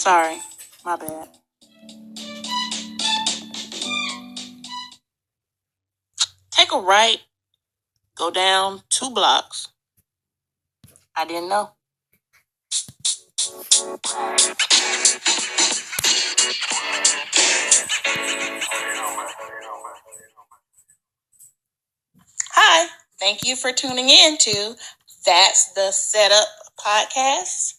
Sorry, my bad. Take a right, go down 2 blocks. I didn't know. Hi, thank you for tuning in to That's the Setup podcast.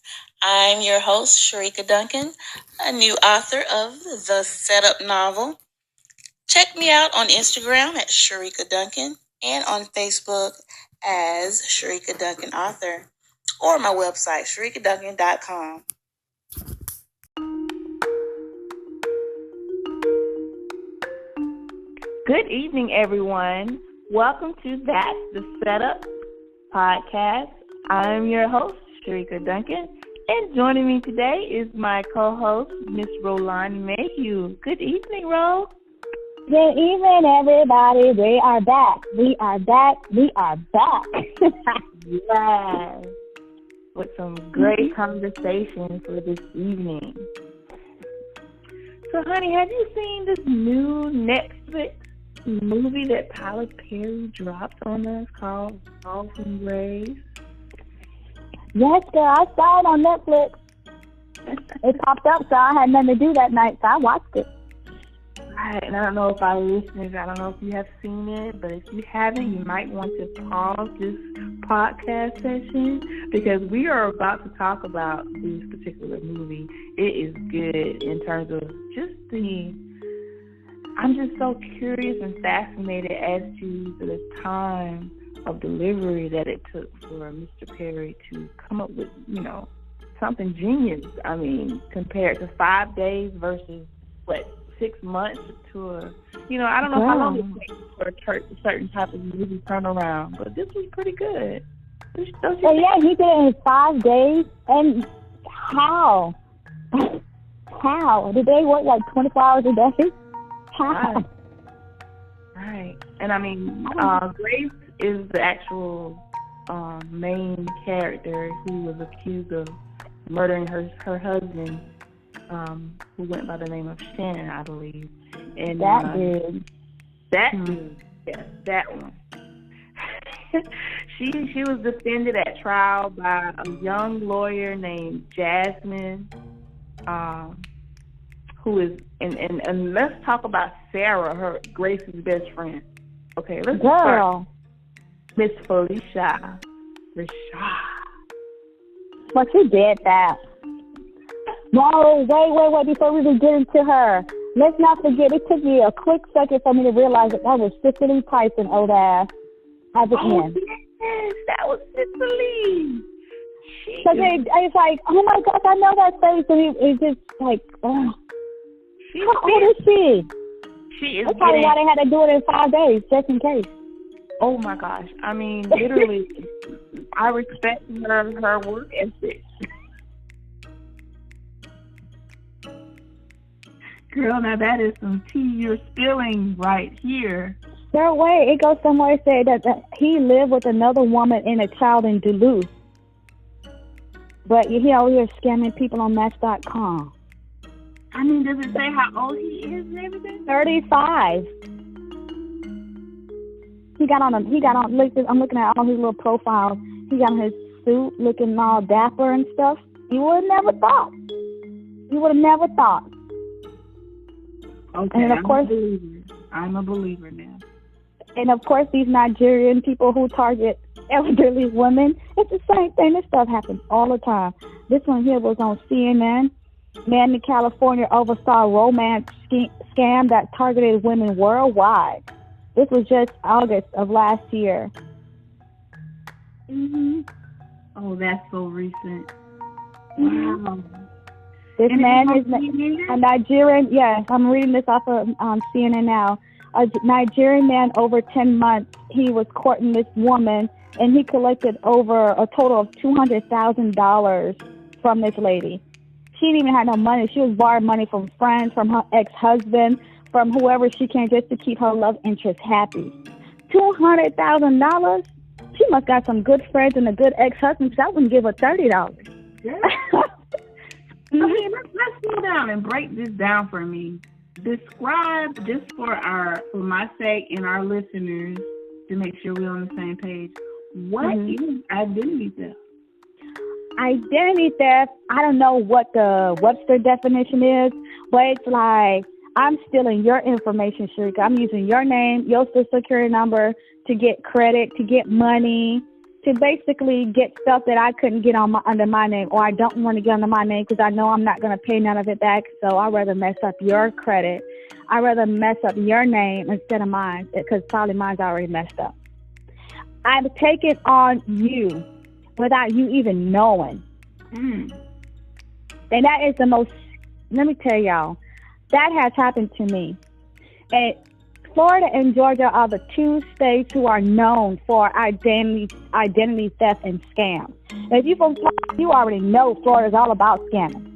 I'm your host, Sharika Duncan, a new author of the Setup novel. Check me out on Instagram at Sharika Duncan and on Facebook as Sharika Duncan Author or my website, sharikaduncan.com. Good evening, everyone. Welcome to That's the Setup podcast. I'm your host, Sharika Duncan, and joining me today is my co-host, Miss Roland Mayhew. Good evening, Ro. Good evening, everybody. We are back. We are back. We are back. Yes. With some great conversation for this evening. So, honey, have you seen this new Netflix movie that Tyler Perry dropped on us called Fall from Grace? Yes, girl. I saw it on Netflix. It popped up, so I had nothing to do that night, so I watched it. Right, and I don't know if our listeners, I don't know if you have seen it, but if you haven't, you might want to pause this podcast session because we are about to talk about this particular movie. It is good in terms of I'm just so curious and fascinated as to the time of delivery that it took for Mr. Perry to come up with, something genius. I mean, compared to 5 days versus, 6 months to I don't know how long it takes for a certain type of movie turnaround, but this was pretty good. He did it in 5 days. And how? How? Did they work 24 hours a day? How? Right. And I mean, Grace is the actual main character who was accused of murdering her husband, who went by the name of Shannon, I believe. And that dude. Yes, that one. She was defended at trial by a young lawyer named Jasmine, who is and let's talk about Sarah, her Grace's best friend. Okay, let's start. Miss Felicia Rashad. But she did that. No, wait, before we even get into her, let's not forget, it took me a quick second for me to realize that was Cicely Tyson, old ass, at the end. Yes, that was Cicely. Because it's like, oh my gosh, I know that face, and it's just like, oh. How old is she? She is. That's probably why they had to do it in 5 days, just in case. Oh my gosh, I mean, literally, I respect her work ethic. Girl, now that is some tea you're spilling right here. No way. It goes somewhere to say that he lived with another woman and a child in Duluth. But he over here scamming people on Match.com. I mean, does it say how old he is and everything? 35. He got on. I'm looking at all his little profiles. He got on his suit, looking all dapper and stuff. You would have never thought. Okay, and of course, I'm a believer now. And of course, these Nigerian people who target elderly women, it's the same thing. This stuff happens all the time. This one here was on CNN. Man in California oversaw a romance scam that targeted women worldwide. This was just August of last year. Oh, that's so recent. Wow. This man is a Nigerian. Yes, I'm reading this off of CNN now. A Nigerian man, over 10 months, he was courting this woman, and he collected over a total of $200,000 from this lady. She didn't even have no money. She was borrowing money from friends, from her ex-husband, from whoever she can, just to keep her love interest happy. $200,000? She must got some good friends and a good ex-husband, because I wouldn't give her $30. How mean, let's slow down and break this down for me. Describe, just for my sake and our listeners, to make sure we're on the same page, what is identity theft? Identity theft, I don't know what the Webster definition is, but it's like I'm stealing your information, Sharika. I'm using your name, your social security number to get credit, to get money, to basically get stuff that I couldn't get under my name, or I don't want to get under my name because I know I'm not going to pay none of it back. So I'd rather mess up your credit. I'd rather mess up your name instead of mine, because probably mine's already messed up. I've taken on you without you even knowing. And that is the most, let me tell y'all, that has happened to me. And Florida and Georgia are the two states who are known for identity theft and scams. If you're from Florida, you already know Florida's all about scamming.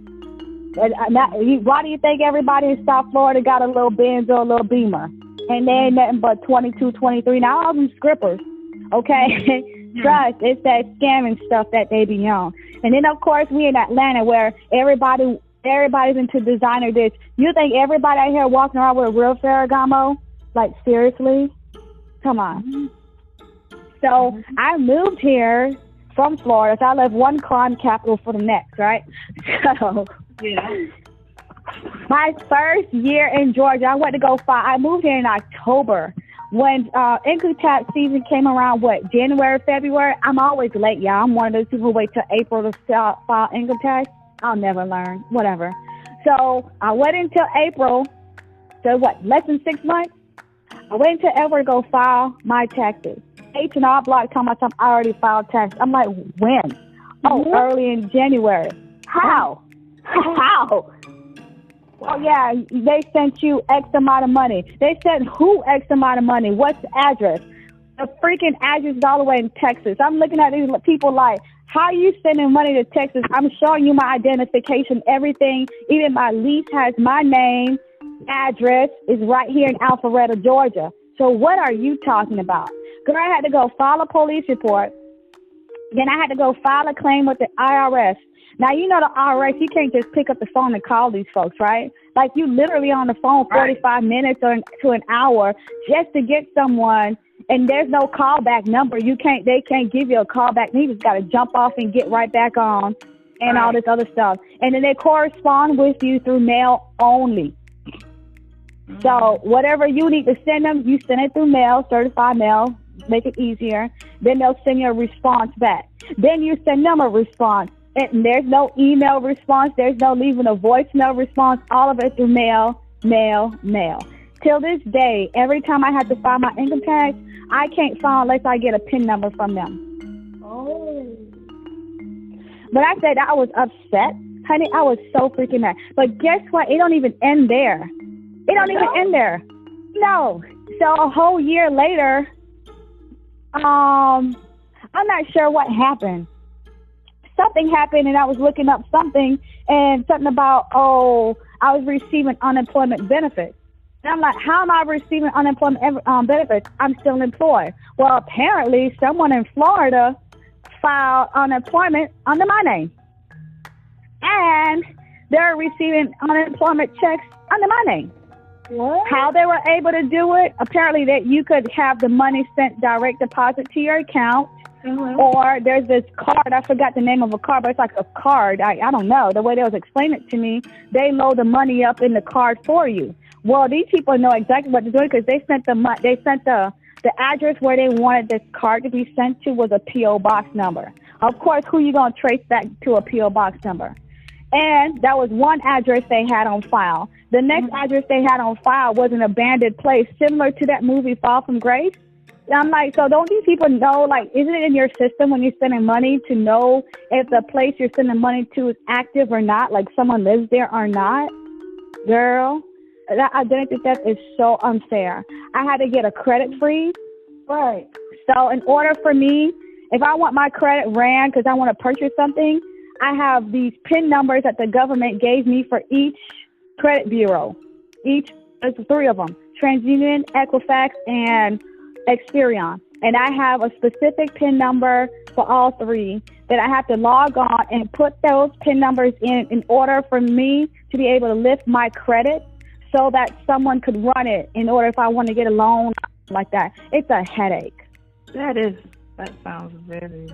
Why do you think everybody in South Florida got a little Benz or a little Beamer? And they ain't nothing but 22, 23. Now all them scrippers, okay? Trust, it's that scamming stuff that they be on. And then, of course, we in Atlanta where everybody's into designer this. You think everybody out here walking around with a real Ferragamo? Like, seriously? Come on. So I moved here from Florida. So I left one crime capital for the next, right? So my first year in Georgia, I went to go file. I moved here in October. When income tax season came around, January, February, I'm always late, y'all. I'm one of those people who wait till April to file income tax. I'll never learn, whatever. So I waited until April, so less than 6 months? I waited until April to go file my taxes. H&R Block told me I already filed taxes. I'm like, when? Oh, early in January. How? How? Oh, yeah, they sent you X amount of money. They sent who X amount of money? What's the address? The freaking address is all the way in Texas. I'm looking at these people like, how are you sending money to Texas? I'm showing you my identification, everything. Even my lease has my name, address is right here in Alpharetta, Georgia. So what are you talking about? Girl, I had to go file a police report. Then I had to go file a claim with the IRS. Now, you know the IRS, you can't just pick up the phone and call these folks, right? Like, you literally on the phone 45 minutes or to an hour just to get someone, and there's no callback number. They can't give you a callback. You just got to jump off and get right back on and all this other stuff. And then they correspond with you through mail only. So whatever you need to send them, you send it through mail, certified mail, make it easier. Then they'll send you a response back. Then you send them a response. And there's no email response. There's no leaving a voicemail response. All of it through mail, mail, mail. Till this day, every time I have to file my income tax, I can't file unless I get a PIN number from them. Oh. But I said I was upset. Honey, I was so freaking mad. But guess what? It don't even end there. It don't even end there. No. So a whole year later, I'm not sure what happened. Something happened, and I was looking up something, and something about, I was receiving unemployment benefits. And I'm like, how am I receiving unemployment benefits? I'm still employed. Well, apparently, someone in Florida filed unemployment under my name. And they're receiving unemployment checks under my name. What? How they were able to do it? Apparently, that you could have the money sent direct deposit to your account. Or there's this card, I forgot the name of a card, but it's like a card. I don't know. The way they was explaining it to me, they load the money up in the card for you. Well, these people know exactly what to do because they sent the address where they wanted this card to be sent to was a P.O. box number. Of course, who you going to trace back to a P.O. box number? And that was one address they had on file. The next address they had on file was an abandoned place, similar to that movie Fall from Grace. I'm like, so don't these people know, like, isn't it in your system when you're sending money to know if the place you're sending money to is active or not, like someone lives there or not? Girl, that identity theft is so unfair. I had to get a credit freeze. Right. So in order for me, if I want my credit ran because I want to purchase something, I have these PIN numbers that the government gave me for each credit bureau. There's 3 of them, TransUnion, Equifax, and Experian. And I have a specific PIN number for all 3 that I have to log on and put those PIN numbers in order for me to be able to lift my credit so that someone could run it in order if I want to get a loan like that. It's a headache. That sounds very,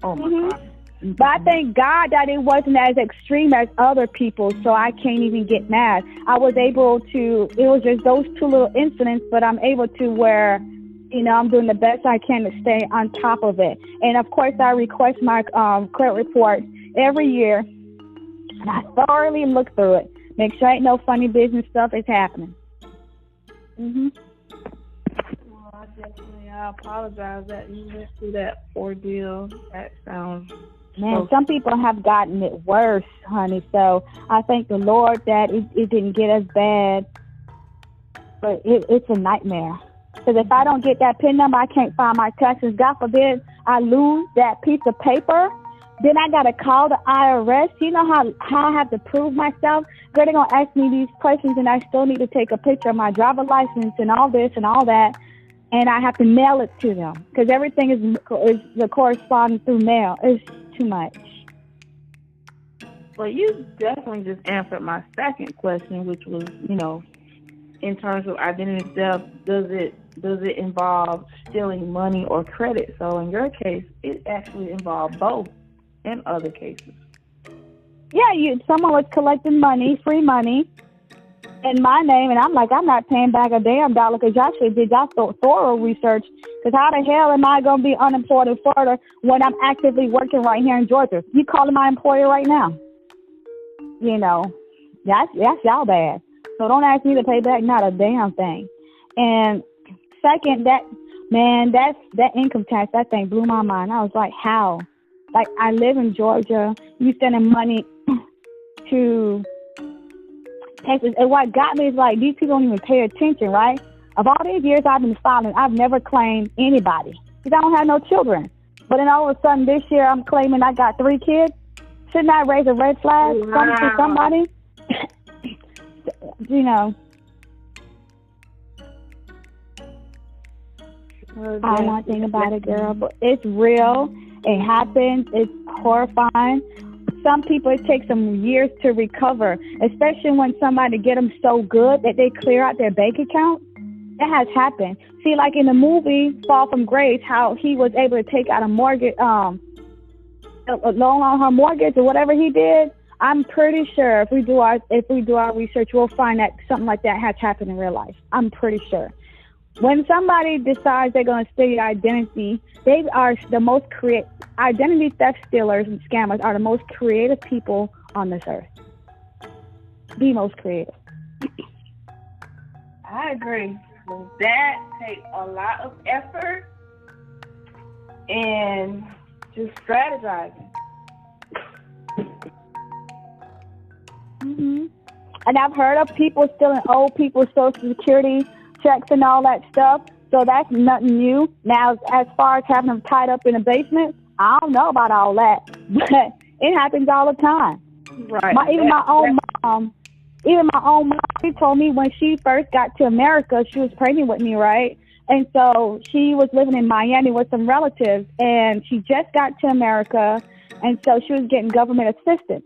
oh my God. But I thank God that it wasn't as extreme as other people, so I can't even get mad. I was able to, it was just those two little incidents, but I'm able to where, you know, I'm doing the best I can to stay on top of it. And of course, I request my credit report every year, and I thoroughly look through it. Make sure ain't no funny business stuff is happening. I apologize that you went through that ordeal. That sounds... Man, some people have gotten it worse, honey. So I thank the Lord that it didn't get as bad. But it's a nightmare. Because if I don't get that PIN number, I can't file my taxes. God forbid I lose that piece of paper. Then I got to call the IRS. You know how I have to prove myself? They're going to ask me these questions, and I still need to take a picture of my driver's license and all this and all that. And I have to mail it to them because everything is the correspondence through mail. It's too much. Well, you definitely just answered my second question, which was, you know, in terms of identity theft, does it involve stealing money or credit? So in your case, it actually involved both in other cases. Yeah, someone was collecting money, free money, in my name, and I'm like, I'm not paying back a damn dollar because y'all should did y'all thorough research. Because how the hell am I going to be unemployed in Florida when I'm actively working right here in Georgia? You calling my employer right now? You know, that's y'all bad. So don't ask me to pay back not a damn thing. And second, that income tax, that thing blew my mind. I was like, how? Like, I live in Georgia. You sending money to Texas. And what got me is like, these people don't even pay attention, right? Of all these years I've been filing, I've never claimed anybody because I don't have no children. But then all of a sudden this year I'm claiming I got 3 kids. Shouldn't I raise a red flag to somebody? You know. I don't want to think about it, girl, but it's real. It happens. It's horrifying. Some people, it takes them years to recover, especially when somebody get them so good that they clear out their bank account. That has happened. See, like in the movie Fall from Grace, how he was able to take out a mortgage, a loan on her mortgage or whatever he did. I'm pretty sure if we do our research, we'll find that something like that has happened in real life. I'm pretty sure. When somebody decides they're going to steal your identity, they are the most identity theft stealers and scammers are the most creative people on this earth. The most creative. I agree. That takes a lot of effort and just strategizing. And I've heard of people stealing old people's Social Security checks and all that stuff. So that's nothing new. Now, as far as having them tied up in a basement, I don't know about all that, but it happens all the time. Right. My own mom, she told me when she first got to America, she was pregnant with me, right? And so she was living in Miami with some relatives, and she just got to America, and so she was getting government assistance.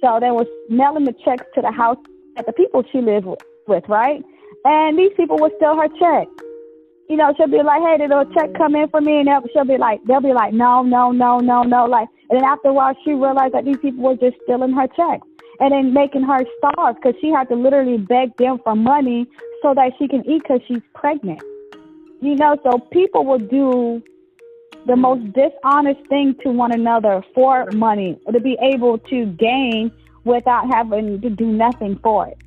So they was mailing the checks to the house at the people she lived with, right? And these people would steal her check. You know, she'll be like, hey, did a check come in for me? And they'll be like, no. Like, and then after a while, she realized that these people were just stealing her check and then making her starve because she had to literally beg them for money so that she can eat because she's pregnant. You know, so people will do the most dishonest thing to one another for money, to be able to gain without having to do nothing for it.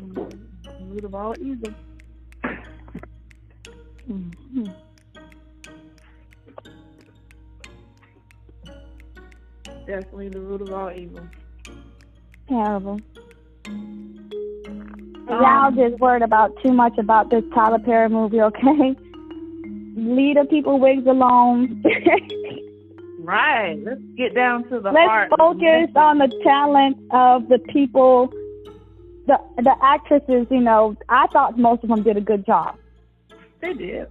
Root of all evil. Definitely the root of all evil. Terrible. Y'all just worried about too much about this Tyler Perry movie, okay? Leave the people wigs alone. Right. Let's get down to the heart. Let's focus on the talent of the people. The actresses, you know, I thought most of them did a good job. They did.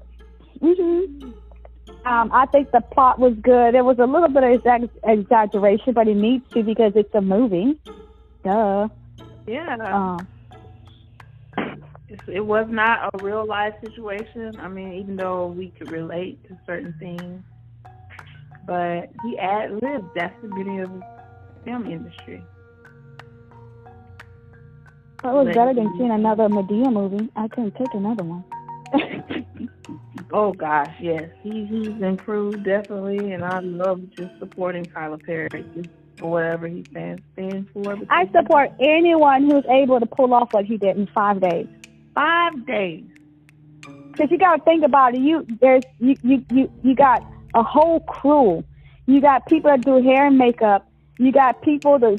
I think the plot was good. There was a little bit of exaggeration, but it needs to because it's a movie. Duh. Yeah. It was not a real life situation. I mean, even though we could relate to certain things, but he ad-libbed. That's the beauty of the film industry. Well, it was better than seeing another Medea movie. I couldn't take another one. Oh gosh, yes, he's improved definitely, and I love just supporting Tyler Perry just for whatever he stands for. I support anyone who's able to pull off what he did in 5 days. 5 days. Because you got to think about it. You got a whole crew. You got people that do hair and makeup. You got people to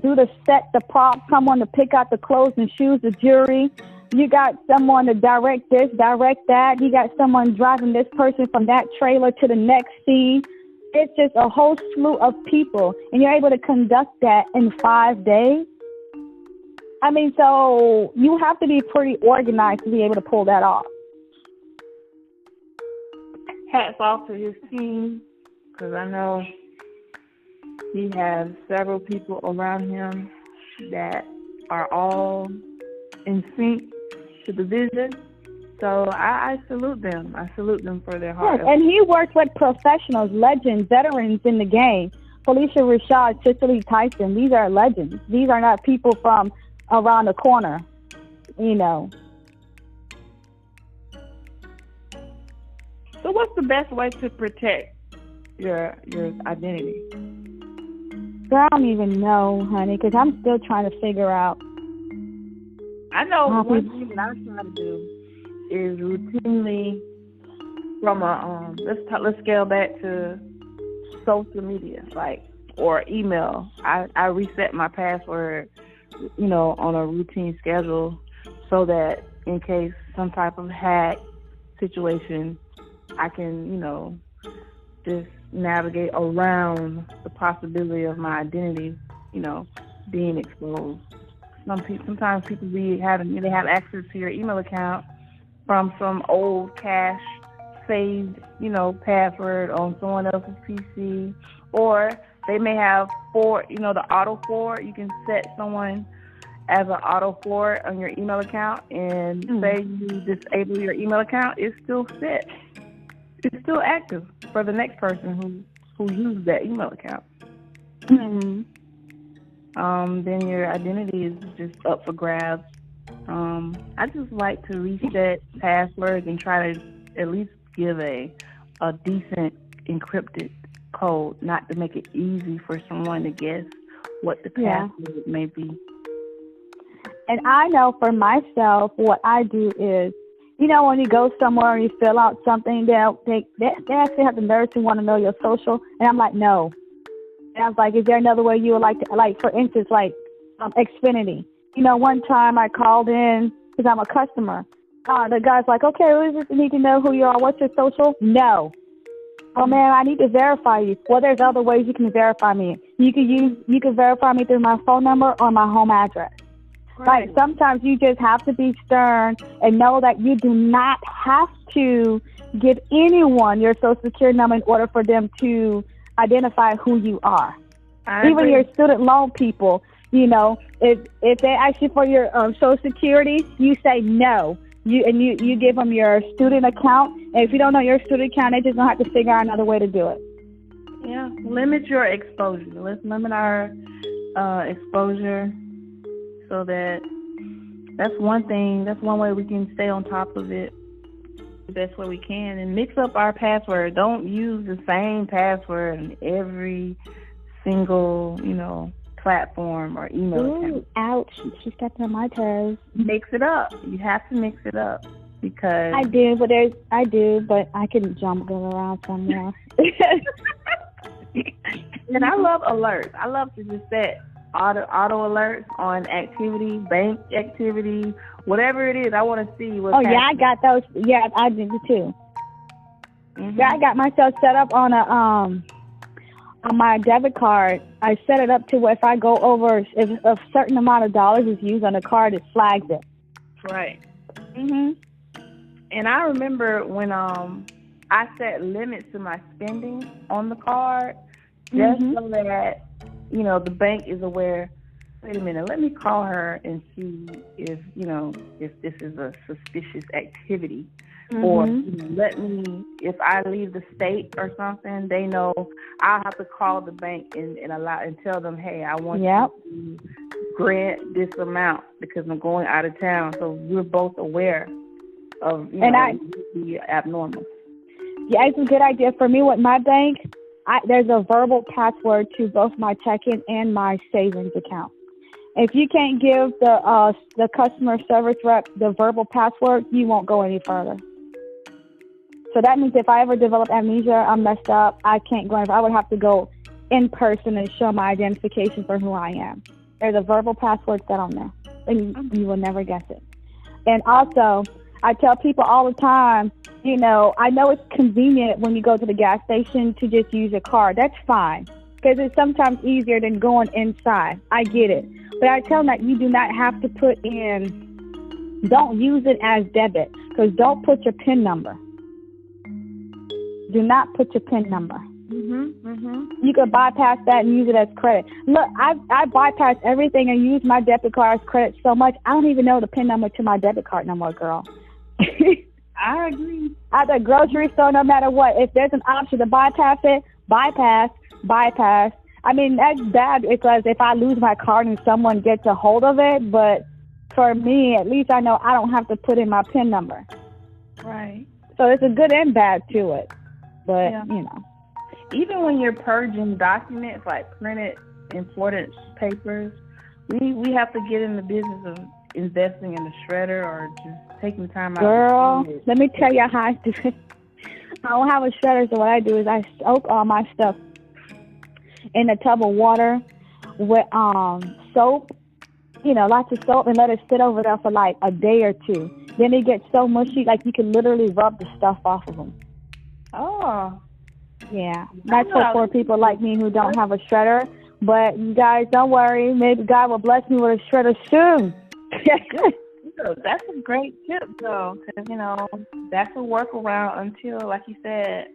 do the set, the prop, someone to pick out the clothes and shoes, the jury. You got someone to direct this, direct that. You got someone driving this person from that trailer to the next scene. It's just a whole slew of people. And you're able to conduct that in 5 days. I mean, so you have to be pretty organized to be able to pull that off. Hats off to his team, because I know he has several people around him that are all in sync to the vision. So I salute them. I salute them for their hard work. And he works with professionals, legends, veterans in the game. Felicia Rashad, Cicely Tyson, these are legends. These are not people from around the corner, you know. So what's the best way to protect your identity? I don't even know, honey, because I'm still trying to figure out. I know one thing that I try to do is routinely from a let's scale back to social media, like, or email. I reset my password, you know, on a routine schedule, so that in case some type of hack situation, I can, you know, just navigate around the possibility of my identity, you know, being exposed. Sometimes people have access to your email account from some old cache saved, you know, password on someone else's PC, or they may have the auto forward. You can set someone as an auto forward on your email account, and say you disable your email account, it's still set. It's still active for the next person who used that email account. Mm-hmm. Then your identity is just up for grabs. I just like to reset passwords and try to at least give a decent encrypted code, not to make it easy for someone to guess what the password may be. And I know for myself, what I do is, you know, when you go somewhere and you fill out something, they actually have the nerve to want to know your social. And I'm like, no. And I was like, is there another way you would like to, like, for instance, like Xfinity. You know, one time I called in because I'm a customer. The guy's like, okay, we just need to know who you are. What's your social? No. Oh, man, I need to verify you. Well, there's other ways you can verify me. You can verify me through my phone number or my home address. Right. Like, sometimes you just have to be stern and know that you do not have to give anyone your social security number in order for them to identify who you are. Even your student loan people, you know, if they ask you for your social security, you say no. You give them your student account, and if you don't know your student account, they just gonna have to figure out another way to do it. Yeah, limit your exposure. Let's limit our exposure, so that's one thing. That's one way we can stay on top of it the best way we can, and mix up our password. Don't use the same password in every single, you know, platform or email account. Ouch. She stepped on my toes. Mix it up. You have to mix it up, because I do, but I can jump it around somewhere. And I love alerts. I love to just set auto alerts on activity, bank activity, whatever it is. I want to see what's happening. Yeah, I got those. Yeah, I did too. Mm-hmm. Yeah, I got myself set up on on my debit card. I set it up to where if I go over, if a certain amount of dollars is used on the card, it flags it. Right. Mhm. And I remember when I I set limits to my spending on the card just so that, you know, the bank is aware. Wait a minute, let me call her and see if, you know, if this is a suspicious activity. Or you know, let me, if I leave the state or something, they know I'll have to call the bank and tell them, hey, I want you to grant this amount because I'm going out of town. So we're both aware of, you know, the abnormal. Yeah, it's a good idea. For me with my bank, there's a verbal password to both my checking and my savings account. If you can't give the customer service rep the verbal password, you won't go any further. So that means if I ever develop amnesia, I'm messed up, I can't go anywhere. I would have to go in person and show my identification for who I am. There's a verbal password set on there, and you will never guess it. And also, I tell people all the time, you know, I know it's convenient when you go to the gas station to just use your card. That's fine, because it's sometimes easier than going inside. I get it. But I tell them that you do not have to put in, don't use it as debit, because don't put your PIN number. Do not put your PIN number. You could bypass that and use it as credit. Look, I bypass everything and use my debit card as credit so much, I don't even know the PIN number to my debit card no more, girl. I agree. At the grocery store, no matter what, if there's an option to bypass it, bypass. I mean, that's bad because if I lose my card and someone gets a hold of it, but for me, at least I know I don't have to put in my PIN number. Right. So it's a good and bad to it. But, you know. Even when you're purging documents, like printed important papers, we have to get in the business of investing in a shredder or just taking time out. Girl, let me tell you how I do it. I don't have a shredder, so what I do is I soak all my stuff in a tub of water with soap, you know, lots of soap, and let it sit over there for like a day or two. Then it gets so mushy, like you can literally rub the stuff off of them. Oh. Yeah. That's for people like me who don't have a shredder. But you guys, don't worry. Maybe God will bless me with a shredder soon. That's a great tip, though, because, you know, that's a workaround until, like you said,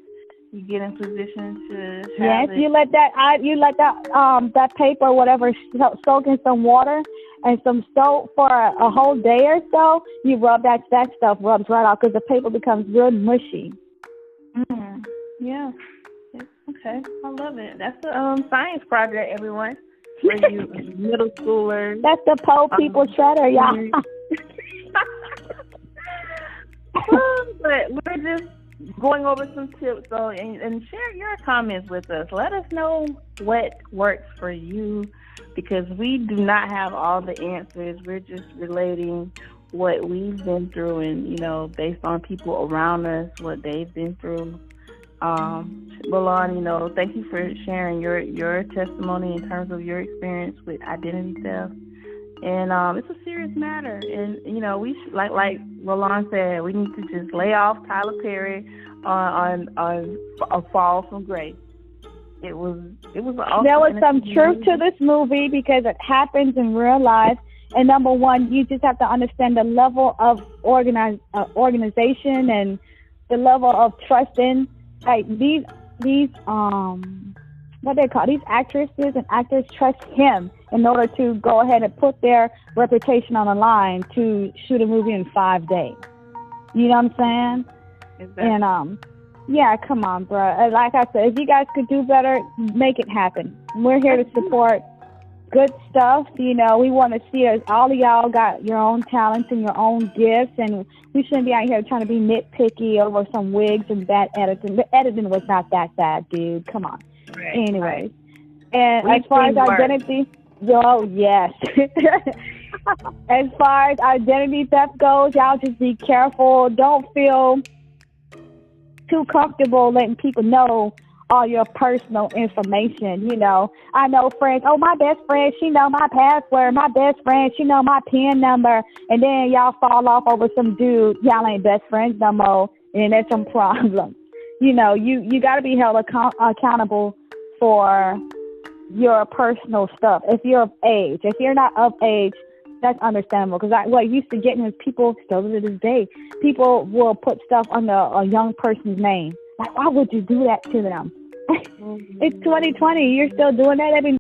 you get in position to have you let that paper or whatever soak in some water and some soap for a whole day or so. You rub that stuff rubs right off because the paper becomes real mushy. Yeah. Okay. I love it. That's a science project, everyone. For you middle schoolers. That's the Po People shredder, y'all. But we're just going over some tips, so and share your comments with us. Let us know what works for you, because we do not have all the answers. We're just relating what we've been through, and, you know, based on people around us, what they've been through. Rolon, you know, thank you for sharing your testimony in terms of your experience with identity theft. And it's a serious matter. And, you know, we should, like Rolon said, we need to just lay off Tyler Perry on A Fall from Grace. It was awesome. There was some truth to this movie because it happens in real life. And number one, you just have to understand the level of organization and the level of trust in, like, these what they call these actresses and actors trust him in order to go ahead and put their reputation on the line to shoot a movie in 5 days. You know what I'm saying? Exactly. And yeah, come on, bro. Like I said, if you guys could do better, make it happen. We're here to support good stuff. You know, we want to see us. All of y'all got your own talents and your own gifts, and we shouldn't be out here trying to be nitpicky over some wigs and bad editing. The editing was not that bad, dude. Come on. Right, anyways, right. And as far as identity, yes. As far as identity theft goes, y'all just be careful. Don't feel too comfortable letting people know all your personal information. You know, I know friends, oh, my best friend, she know my password. My best friend, she know my PIN number. And then y'all fall off over some dude. Y'all ain't best friends no more. And that's some problem. You know, you got to be held accountable for your personal stuff. If you're of age, if you're not of age, that's understandable. Because what used to getting is people, still to this day, people will put stuff under a young person's name. Like, why would you do that to them? It's 2020. You're still doing that. I mean,